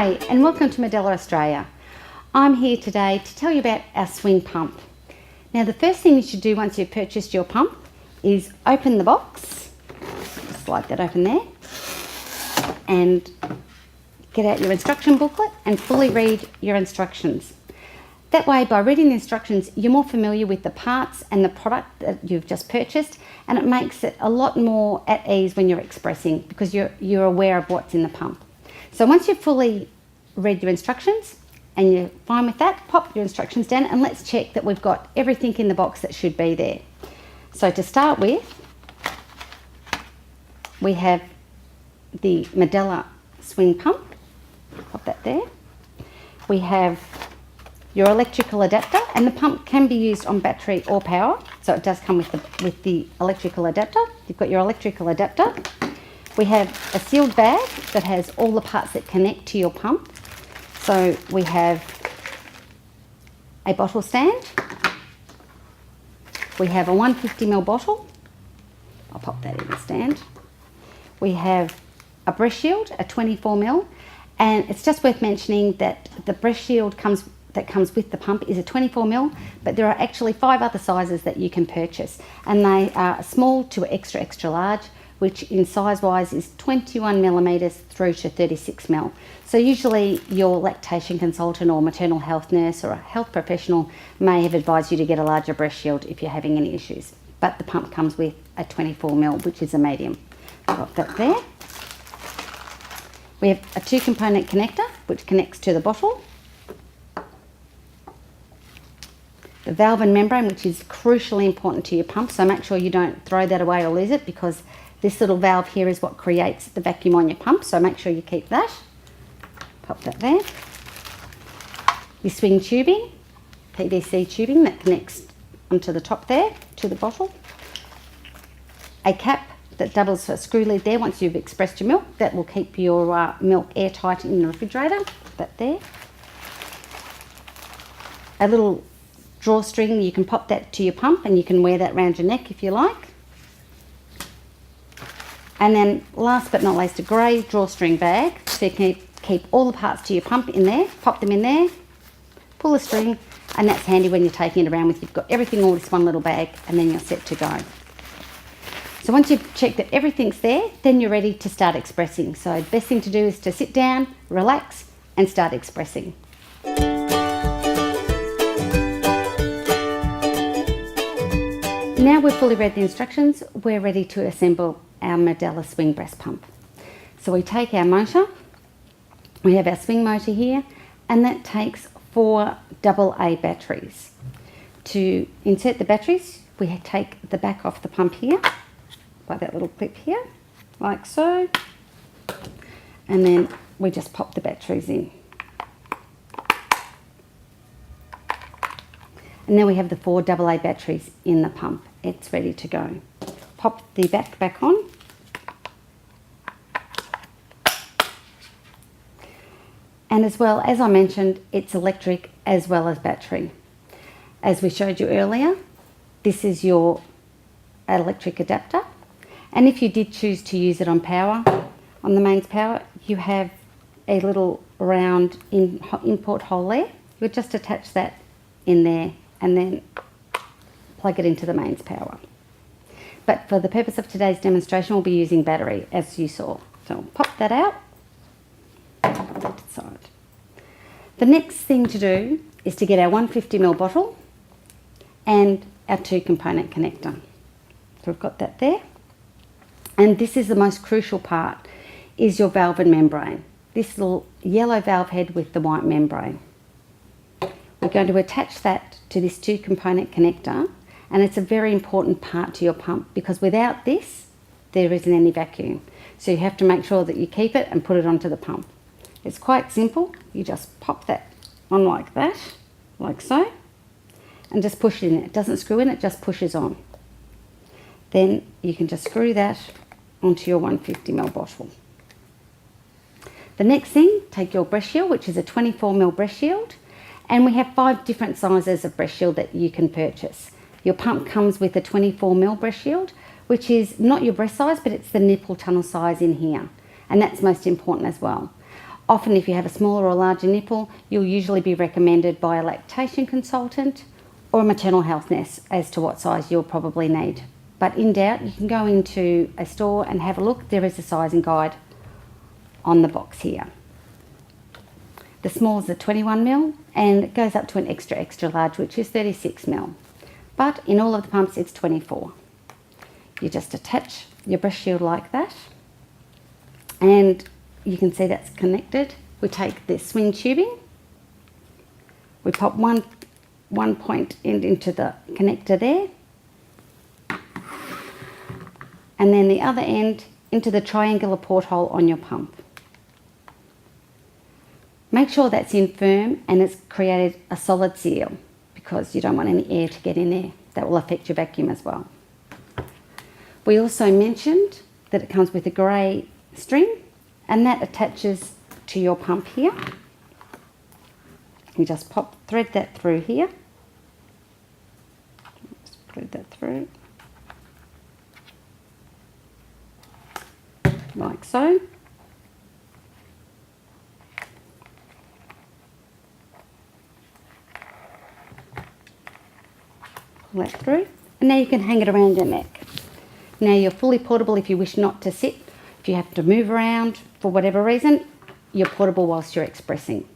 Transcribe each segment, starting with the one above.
Hi and welcome to Medela, Australia. I'm here today to tell you about our swing pump. Now the first thing you should do once you've purchased your pump is open the box, just slide that open there, and get out your instruction booklet and fully read your instructions. That way, by reading the instructions, you're more familiar with the parts and the product that you've just purchased, and it makes it a lot more at ease when you're expressing because you're aware of what's in the pump. So once you've fully read your instructions and you're fine with that, pop your instructions down and let's check that we've got everything in the box that should be there. So to start with, we have the Medela swing pump. Pop that there. We have your electrical adapter, and the pump can be used on battery or power, so it does come with the electrical adapter. You've got your electrical adapter. We have a sealed bag that has all the parts that connect to your pump. So we have a bottle stand. We have a 150ml bottle. I'll pop that in the stand. We have a breast shield, a 24ml, and it's just worth mentioning that the breast shield that comes with the pump is a 24ml, but there are actually 5 other sizes that you can purchase, and they are small to extra large, which in size wise is 21mm through to 36ml. So usually your lactation consultant or maternal health nurse or a health professional may have advised you to get a larger breast shield if you're having any issues, but the pump comes with a 24ml, which is a medium. Got that there. We have a 2-component connector which connects to the bottle. The valve and membrane, which is crucially important to your pump, so make sure you don't throw that away or lose it, because this little valve here is what creates the vacuum on your pump, so make sure you keep that. Pop that there. Your swing tubing, PVC tubing that connects onto the top there to the bottle. A cap that doubles for a screw lid there once you've expressed your milk, that will keep your milk airtight in the refrigerator. Put that there. A little drawstring, you can pop that to your pump and you can wear that around your neck if you like. And then last but not least, a grey drawstring bag, so you can keep all the parts to your pump in there, pop them in there, pull the string, and that's handy when you're taking it around with. You've got everything all in this one little bag and then you're set to go. So once you've checked that everything's there, then you're ready to start expressing. So the best thing to do is to sit down, relax, and start expressing. Now we've fully read the instructions, we're ready to assemble our Medela swing breast pump. So we take our motor, we have our swing motor here, and that takes 4 AA batteries. To insert the batteries, we take the back off the pump here, by that little clip here, like so, and then we just pop the batteries in. And now we have the 4 AA batteries in the pump. It's ready to go. Pop the back on. And as well, as I mentioned, it's electric as well as battery. As we showed you earlier, this is your electric adapter. And if you did choose to use it on power, on the mains power, you have a little round import hole there. You would just attach that in there and then plug it into the mains power. But for the purpose of today's demonstration, we'll be using battery, as you saw. So I'll pop that out, put that to the side. The next thing to do is to get our 150ml bottle and our 2-component connector. So we've got that there. And this is the most crucial part, is your valve and membrane. This little yellow valve head with the white membrane. We're going to attach that to this 2-component connector, and it's a very important part to your pump because without this, there isn't any vacuum. So you have to make sure that you keep it and put it onto the pump. It's quite simple. You just pop that on like that, like so, and just push it in. It doesn't screw in, it just pushes on. Then you can just screw that onto your 150ml bottle. The next thing, take your breast shield, which is a 24ml breast shield, and we have 5 different sizes of breast shield that you can purchase. Your pump comes with a 24ml breast shield, which is not your breast size, but it's the nipple tunnel size in here, and that's most important as well. Often if you have a smaller or larger nipple, you'll usually be recommended by a lactation consultant or a maternal health nurse as to what size you'll probably need. But in doubt, you can go into a store and have a look. There is a sizing guide on the box here. The small is a 21mm and it goes up to an extra large, which is 36mm. But in all of the pumps, it's 24. You just attach your breast shield like that, and you can see that's connected. We take this swing tubing, we pop one point end into the connector there, and then the other end into the triangular porthole on your pump. Make sure that's in firm and it's created a solid seal, because you don't want any air to get in there. That will affect your vacuum as well. We also mentioned that it comes with a grey string, and that attaches to your pump here. You just thread that through here. Just thread that through. Like so. Pull that through, and now you can hang it around your neck. Now you're fully portable if you wish not to sit. If you have to move around for whatever reason, you're portable whilst you're expressing.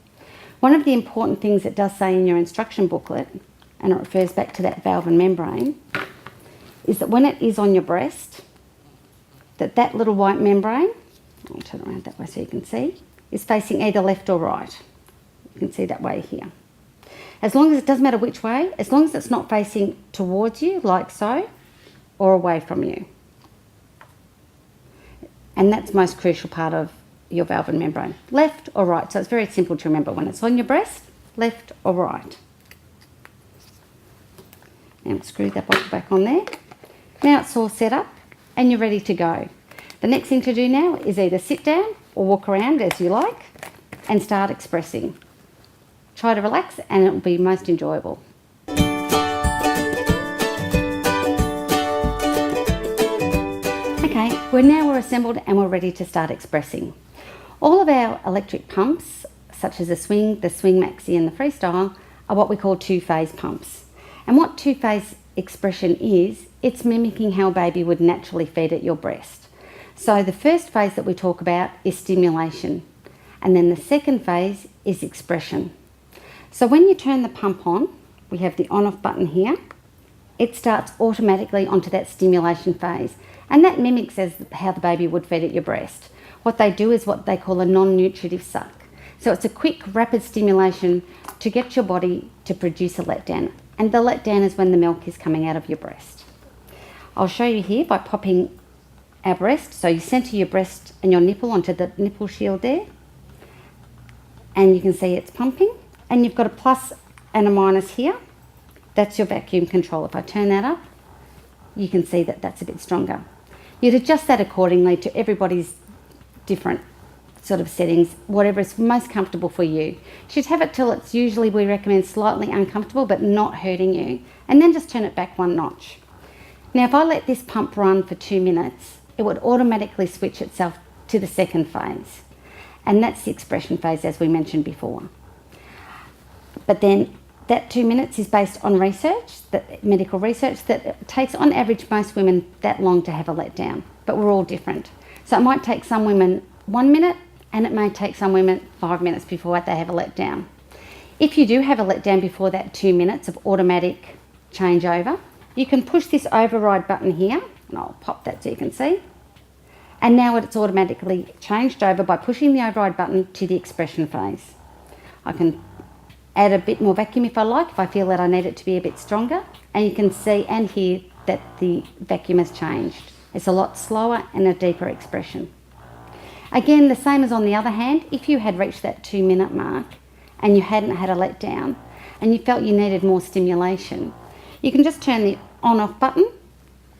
One of the important things it does say in your instruction booklet, and it refers back to that valve and membrane, is that when it is on your breast, that little white membrane, I'll turn around that way so you can see, is facing either left or right. You can see that way here. As long as it doesn't matter which way, as long as it's not facing towards you, like so, or away from you. And that's the most crucial part of your valve and membrane, left or right. So it's very simple to remember when it's on your breast, left or right. And screw that bottle back on there. Now it's all set up and you're ready to go. The next thing to do now is either sit down or walk around as you like and start expressing. Try to relax and it will be most enjoyable. Okay, we're assembled and we're ready to start expressing. All of our electric pumps, such as the Swing Maxi and the Freestyle, are what we call two-phase pumps. And what two-phase expression is, it's mimicking how a baby would naturally feed at your breast. So the first phase that we talk about is stimulation, and then the second phase is expression. So when you turn the pump on, we have the on-off button here, it starts automatically onto that stimulation phase, and that mimics as how the baby would feed at your breast. What they do is what they call a non-nutritive suck. So it's a quick, rapid stimulation to get your body to produce a letdown, and the letdown is when the milk is coming out of your breast. I'll show you here by popping our breast, so you centre your breast and your nipple onto the nipple shield there, and you can see it's pumping, and you've got a plus and a minus here. That's your vacuum control. If I turn that up, you can see that that's a bit stronger. You'd adjust that accordingly to everybody's different sort of settings, whatever is most comfortable for you. You should have it till it's usually, we recommend, slightly uncomfortable but not hurting you, and then just turn it back one notch. Now if I let this pump run for 2 minutes, it would automatically switch itself to the second phase, and that's the expression phase as we mentioned before. But then that 2 minutes is based on research, medical research, that it takes on average most women that long to have a letdown, but we're all different. So it might take some women 1 minute and it may take some women 5 minutes before they have a letdown. If you do have a letdown before that 2 minutes of automatic changeover, you can push this override button here, and I'll pop that so you can see. And now it's automatically changed over by pushing the override button to the expression phase. I can add a bit more vacuum if I like, if I feel that I need it to be a bit stronger. And you can see and hear that the vacuum has changed. It's a lot slower and a deeper expression. Again, the same as on the other hand, if you had reached that 2 minute mark and you hadn't had a letdown and you felt you needed more stimulation, you can just turn the on-off button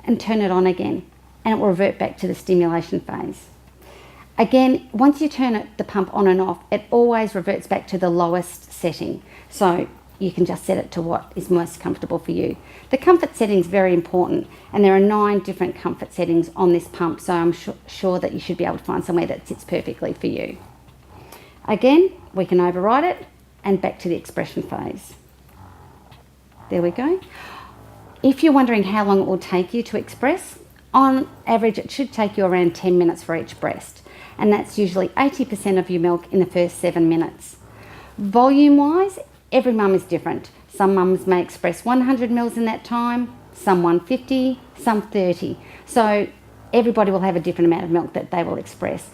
and turn it on again, and it will revert back to the stimulation phase. Again, once you turn the pump on and off, it always reverts back to the lowest setting. So you can just set it to what is most comfortable for you. The comfort setting is very important, and there are 9 different comfort settings on this pump, so I'm sure that you should be able to find somewhere that sits perfectly for you. Again, we can override it and back to the expression phase. There we go. If you're wondering how long it will take you to express, on average it should take you around 10 minutes for each breast, and that's usually 80% of your milk in the first 7 minutes. Volume wise, every mum is different. Some mums may express 100 mils in that time, some 150, some 30. So everybody will have a different amount of milk that they will express.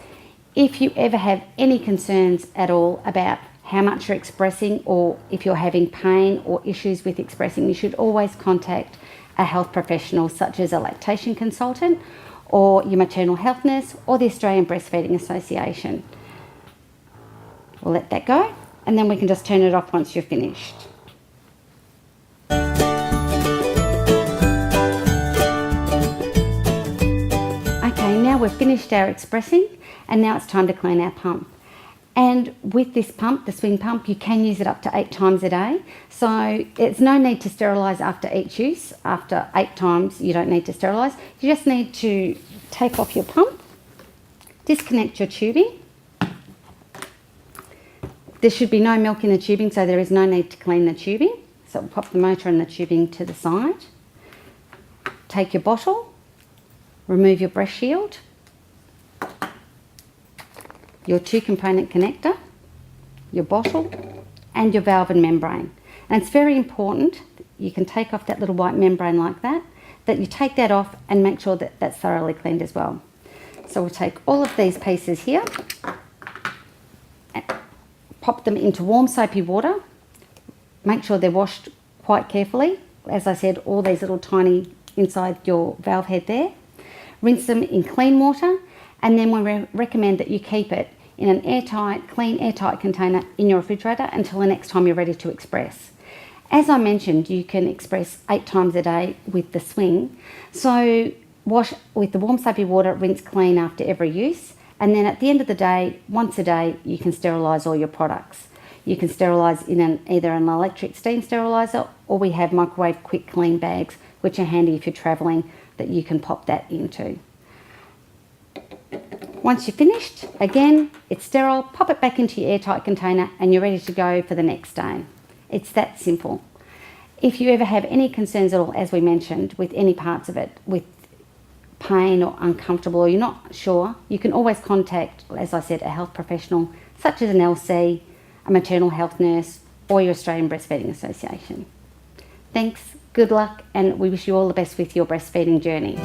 If you ever have any concerns at all about how much you're expressing, or if you're having pain or issues with expressing, you should always contact a health professional such as a lactation consultant or your maternal health nurse or the Australian Breastfeeding Association. We'll let that go, and then we can just turn it off once you're finished. Okay, now we've finished our expressing, and now it's time to clean our pump. And with this pump, the swing pump, you can use it up to 8 times a day. So it's no need to sterilise after each use. After 8 times, you don't need to sterilise. You just need to take off your pump, disconnect your tubing. There should be no milk in the tubing, so there is no need to clean the tubing. So we'll pop the motor and the tubing to the side. Take your bottle, remove your breast shield, your 2-component connector, your bottle, and your valve and membrane. And it's very important, you can take off that little white membrane like that, that you take that off and make sure that that's thoroughly cleaned as well. So we'll take all of these pieces here, and pop them into warm soapy water. Make sure they're washed quite carefully. As I said, all these little tiny inside your valve head there. Rinse them in clean water, and then we recommend that you keep it in an airtight, clean, airtight container in your refrigerator until the next time you're ready to express. As I mentioned, you can express 8 times a day with the swing. So wash with the warm soapy water, rinse clean after every use. And then at the end of the day, once a day, you can sterilise all your products. You can sterilise in either an electric steam steriliser, or we have microwave quick clean bags, which are handy if you're travelling, that you can pop that into. Once you're finished, again, it's sterile, pop it back into your airtight container and you're ready to go for the next day. It's that simple. If you ever have any concerns at all, as we mentioned, with any parts of it, with pain or uncomfortable, or you're not sure, you can always contact, as I said, a health professional such as an LC, a maternal health nurse, or your Australian Breastfeeding Association. Thanks, good luck, and we wish you all the best with your breastfeeding journey.